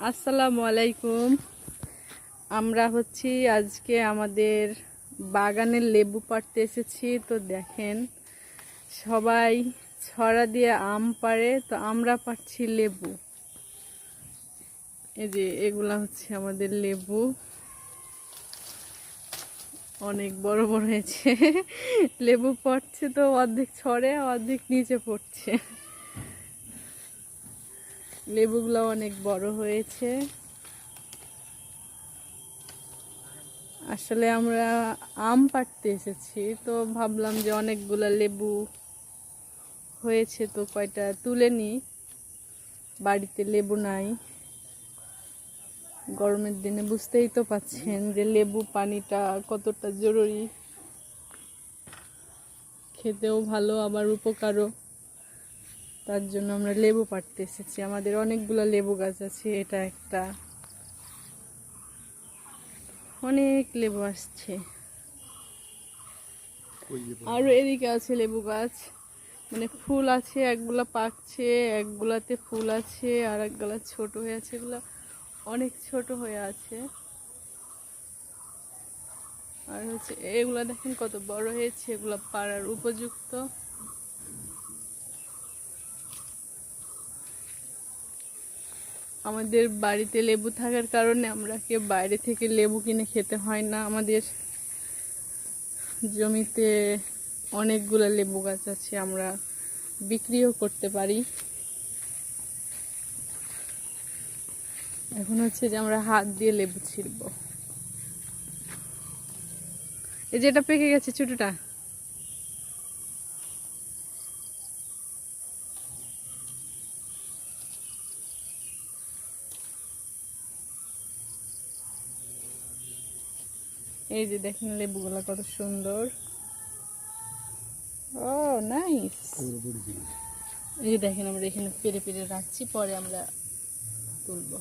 আসসালামু আলাইকুম। আমরা আজকে আমাদের বাগানের লেবু পাড়তে এসেছি। তো দেখেন, সবাই ছড়া দিয়ে আম পাড়ে, তো আমরা পাড়ছি লেবু। এই যে এগুলা আমাদের লেবু, অনেক বড় বড় হয়েছে। লেবু পড়ছে তো অর্ধেক ছড়ে অর্ধেক নিচে পড়ছে। লেবুগুলো অনেক বড় হয়েছে। আসলে আমরা আম পাড়তে এসেছি, তো ভাবলাম যে অনেকগুলা লেবু হয়েছে, তো কয়টা তুলে নিই। বাড়িতে লেবু নাই। গরমের দিনে বুঝতেই তো পাচ্ছেন যে লেবু পানিটা কতটা জরুরি। খেতেও ভালো, আবার উপকারও। তার জন্য আমরা লেবু পাড়তে এসেছি। আমাদের অনেকগুলা লেবু গাছ আছে, এটা একটা। অনেক লেবু আসছে। আরো এদিকে আছে লেবু গাছ, মানে ফুল আছে, একগুলা পাকছে, একগুলাতে ফুল আছে, আর একগুলা ছোট হয়ে আছে। এগুলা অনেক ছোট হয়ে আছে। আর এগুলা দেখেন কত বড় হয়েছে, এগুলা পাড়ার উপযুক্ত। আমাদের বাড়িতে লেবু থাকার কারণে আমরা কেউ বাইরে থেকে লেবু কিনে খেতে হয় না। আমাদের জমিতে অনেকগুলা লেবু গাছ আছে, আমরা বিক্রিও করতে পারি। এখন যে আমরা হাত দিয়ে লেবু ছিঁড়ব। এই যেটা পেকে গেছে ছোটটা, এই যে দেখেন লেবুগুলা কত সুন্দর। ও নাইস। এই যে দেখেন আমরা এখানে পেরে পেরে রাখছি, পরে আমরা তুলবো।